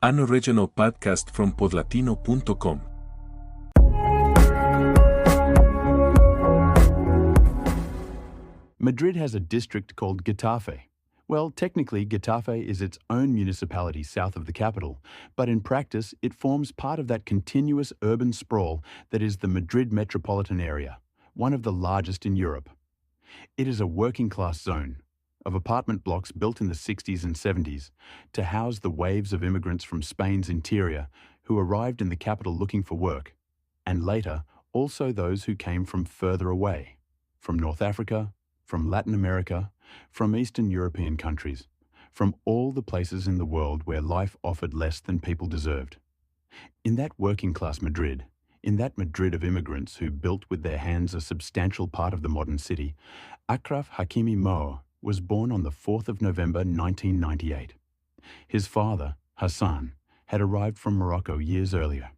An original podcast from podlatino.com. Madrid has a district called Getafe. Well, technically, Getafe is its own municipality south of the capital, but in practice, it forms part of that continuous urban sprawl that is the Madrid metropolitan area, one of the largest in Europe. It is a working-class zone of apartment blocks built in the 60s and 70s to house the waves of immigrants from Spain's interior who arrived in the capital looking for work, and later also those who came from further away, from North Africa, from Latin America, from Eastern European countries, from all the places in the world where life offered less than people deserved. In that working-class Madrid, in that Madrid of immigrants who built with their hands a substantial part of the modern city, Achraf Hakimi was born on the 4th of November 1998. His father, Hassan, had arrived from Morocco years earlier.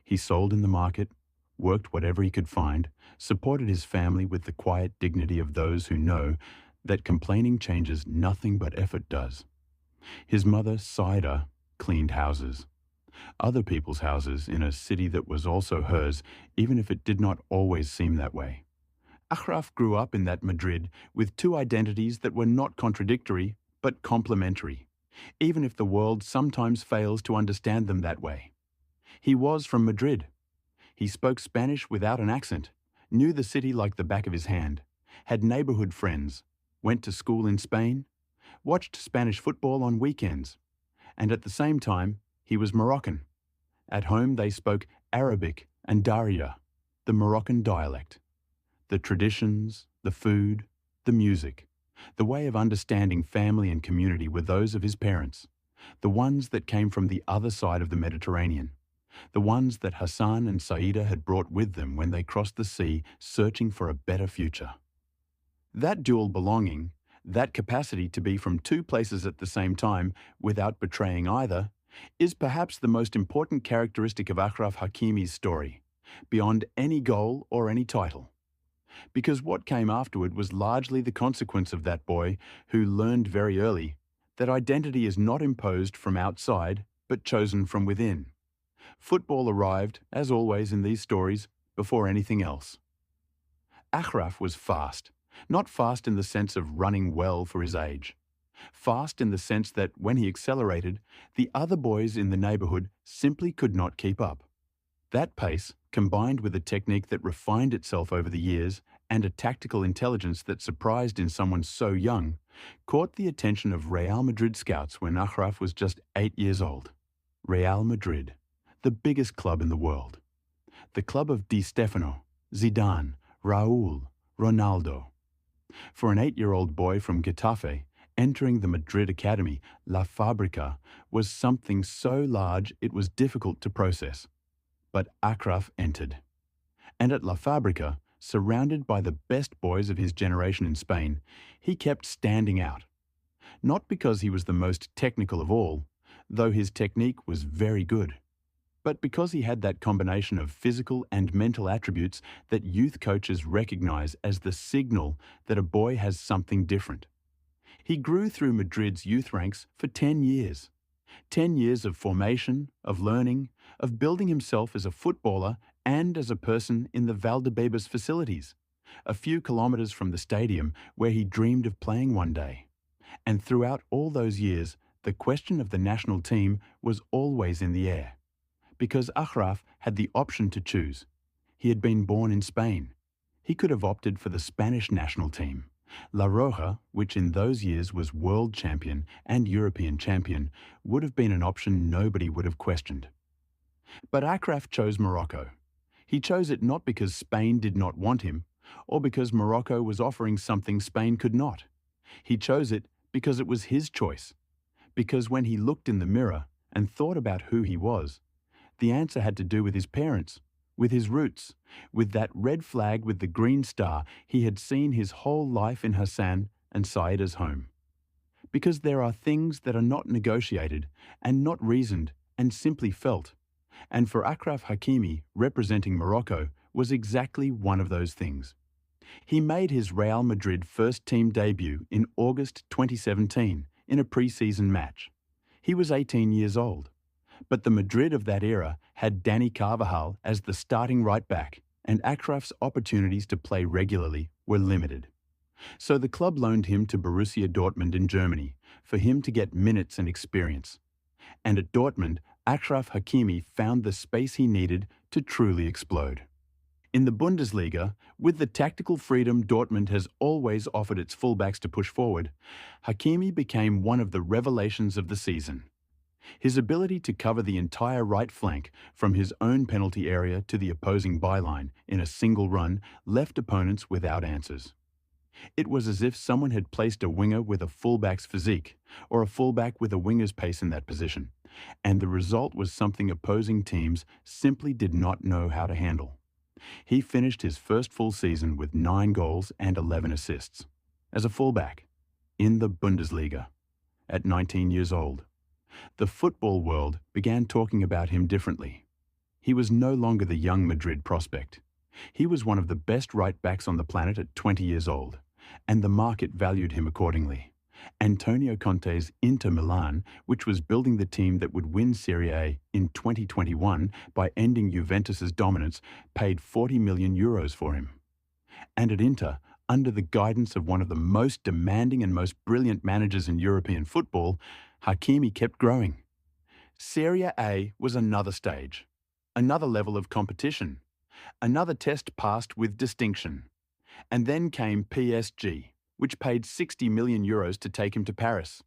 He sold in the market, worked whatever he could find, supported his family with the quiet dignity of those who know that complaining changes nothing but effort does. His mother, Saida, cleaned houses. Other people's houses in a city that was also hers, even if it did not always seem that way. Achraf grew up in that Madrid with two identities that were not contradictory, but complementary, even if the world sometimes fails to understand them that way. He was from Madrid. He spoke Spanish without an accent, knew the city like the back of his hand, had neighborhood friends, went to school in Spain, watched Spanish football on weekends, and at the same time, he was Moroccan. At home they spoke Arabic and Darija, the Moroccan dialect. The traditions, the food, the music, the way of understanding family and community were those of his parents, the ones that came from the other side of the Mediterranean, the ones that Hassan and Saida had brought with them when they crossed the sea searching for a better future. That dual belonging, that capacity to be from two places at the same time without betraying either, is perhaps the most important characteristic of Achraf Hakimi's story, beyond any goal or any title. Because what came afterward was largely the consequence of that boy who learned very early that identity is not imposed from outside but chosen from within. Football arrived, as always in these stories, before anything else. Achraf was fast, not fast in the sense of running well for his age. Fast in the sense that when he accelerated, the other boys in the neighborhood simply could not keep up. That pace, combined with a technique that refined itself over the years and a tactical intelligence that surprised in someone so young, caught the attention of Real Madrid scouts when Achraf was just 8 years old. Real Madrid, the biggest club in the world. The club of Di Stefano, Zidane, Raúl, Ronaldo. For an 8-year-old boy from Getafe, entering the Madrid academy, La Fábrica, was something so large it was difficult to process. But Achraf entered. And at La Fábrica, surrounded by the best boys of his generation in Spain, he kept standing out. Not because he was the most technical of all, though his technique was very good, but because he had that combination of physical and mental attributes that youth coaches recognize as the signal that a boy has something different. He grew through Madrid's youth ranks for 10 years. 10 years of formation, of learning, of building himself as a footballer and as a person in the Valdebebas facilities, a few kilometers from the stadium where he dreamed of playing one day. And throughout all those years, the question of the national team was always in the air. Because Achraf had the option to choose. He had been born in Spain. He could have opted for the Spanish national team. La Roja, which in those years was world champion and European champion, would have been an option nobody would have questioned. But Achraf chose Morocco. He chose it not because Spain did not want him, or because Morocco was offering something Spain could not. He chose it because it was his choice. Because when he looked in the mirror and thought about who he was, the answer had to do with his parents, with his roots, with that red flag with the green star he had seen his whole life in Hassan and Saida's home. Because there are things that are not negotiated and not reasoned and simply felt, and for Achraf Hakimi, representing Morocco, was exactly one of those things. He made his Real Madrid first-team debut in August 2017 in a pre-season match. He was 18 years old. But the Madrid of that era had Dani Carvajal as the starting right back, and Achraf's opportunities to play regularly were limited. So the club loaned him to Borussia Dortmund in Germany for him to get minutes and experience. And at Dortmund, Achraf Hakimi found the space he needed to truly explode. In the Bundesliga, with the tactical freedom Dortmund has always offered its fullbacks to push forward, Hakimi became one of the revelations of the season. His ability to cover the entire right flank from his own penalty area to the opposing byline in a single run left opponents without answers. It was as if someone had placed a winger with a fullback's physique, or a fullback with a winger's pace in that position, and the result was something opposing teams simply did not know how to handle. He finished his first full season with 9 goals and 11 assists, as a fullback, in the Bundesliga, at 19 years old. The football world began talking about him differently. He was no longer the young Madrid prospect. He was one of the best right-backs on the planet at 20 years old, and the market valued him accordingly. Antonio Conte's Inter Milan, which was building the team that would win Serie A in 2021 by ending Juventus's dominance, paid €40 million for him. And at Inter, under the guidance of one of the most demanding and most brilliant managers in European football, Hakimi kept growing. Serie A was another stage, another level of competition, another test passed with distinction. And then came PSG, which paid €60 million to take him to Paris,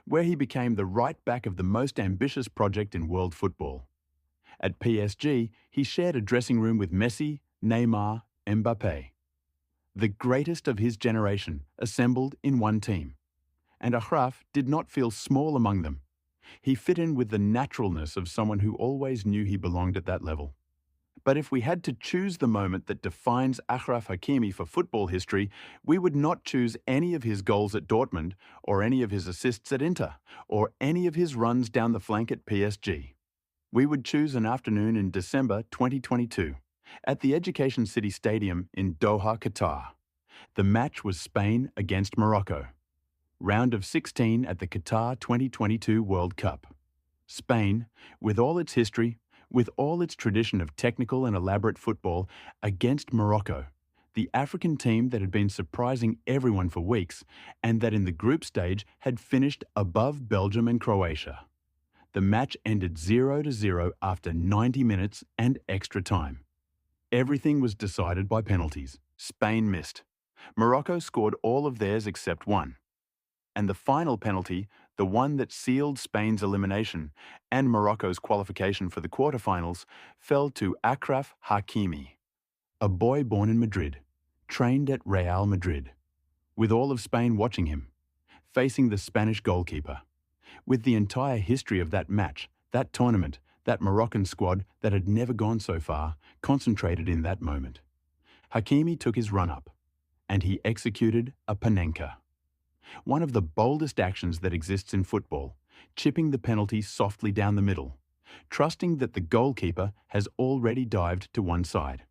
where he became the right back of the most ambitious project in world football. At PSG, he shared a dressing room with Messi, Neymar, Mbappé, the greatest of his generation assembled in one team. And Achraf did not feel small among them. He fit in with the naturalness of someone who always knew he belonged at that level. But if we had to choose the moment that defines Achraf Hakimi for football history, we would not choose any of his goals at Dortmund, or any of his assists at Inter, or any of his runs down the flank at PSG. We would choose an afternoon in December 2022, at the Education City Stadium in Doha, Qatar. The match was Spain against Morocco. Round of 16 at the Qatar 2022 World Cup. Spain, with all its history, with all its tradition of technical and elaborate football, against Morocco, the African team that had been surprising everyone for weeks, and that in the group stage had finished above Belgium and Croatia. The match ended 0-0 after 90 minutes and extra time. Everything was decided by penalties. Spain missed. Morocco scored all of theirs except one. And the final penalty, the one that sealed Spain's elimination and Morocco's qualification for the quarterfinals, fell to Achraf Hakimi, a boy born in Madrid, trained at Real Madrid, with all of Spain watching him, facing the Spanish goalkeeper, with the entire history of that match, that tournament, that Moroccan squad that had never gone so far, concentrated in that moment. Hakimi took his run-up, and he executed a Panenka. One of the boldest actions that exists in football, chipping the penalty softly down the middle, trusting that the goalkeeper has already dived to one side.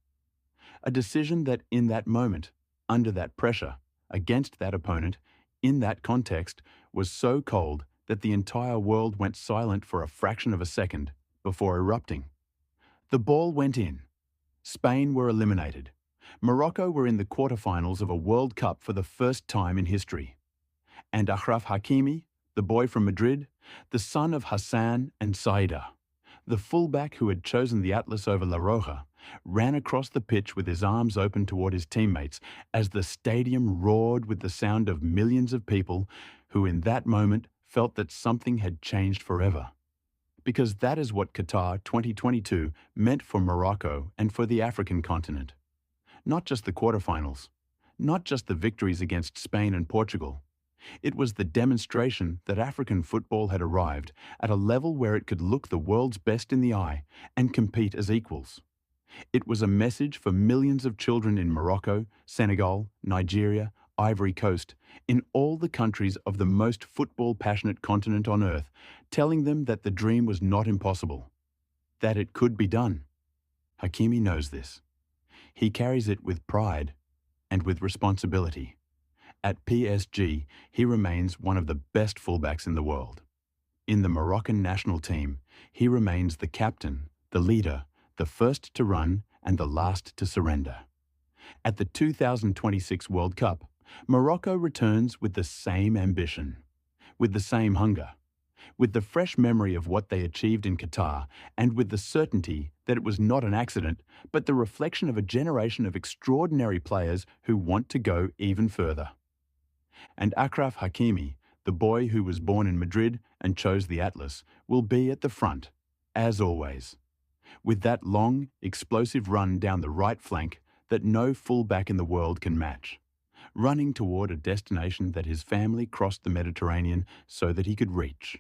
A decision that in that moment, under that pressure, against that opponent, in that context, was so cold that the entire world went silent for a fraction of a second before erupting. The ball went in. Spain were eliminated. Morocco were in the quarterfinals of a World Cup for the first time in history. And Achraf Hakimi, the boy from Madrid, the son of Hassan and Saida, the fullback who had chosen the Atlas over La Roja, ran across the pitch with his arms open toward his teammates as the stadium roared with the sound of millions of people who in that moment felt that something had changed forever. Because that is what Qatar 2022 meant for Morocco and for the African continent. Not just the quarterfinals, not just the victories against Spain and Portugal. It was the demonstration that African football had arrived at a level where it could look the world's best in the eye and compete as equals. It was a message for millions of children in Morocco, Senegal, Nigeria, Ivory Coast, in all the countries of the most football-passionate continent on earth, telling them that the dream was not impossible, that it could be done. Hakimi knows this. He carries it with pride and with responsibility. At PSG, he remains one of the best fullbacks in the world. In the Moroccan national team, he remains the captain, the leader, the first to run and the last to surrender. At the 2026 World Cup, Morocco returns with the same ambition, with the same hunger, with the fresh memory of what they achieved in Qatar, and with the certainty that it was not an accident, but the reflection of a generation of extraordinary players who want to go even further. And Achraf Hakimi, the boy who was born in Madrid and chose the Atlas, will be at the front, as always, with that long, explosive run down the right flank that no fullback in the world can match, running toward a destination that his family crossed the Mediterranean so that he could reach.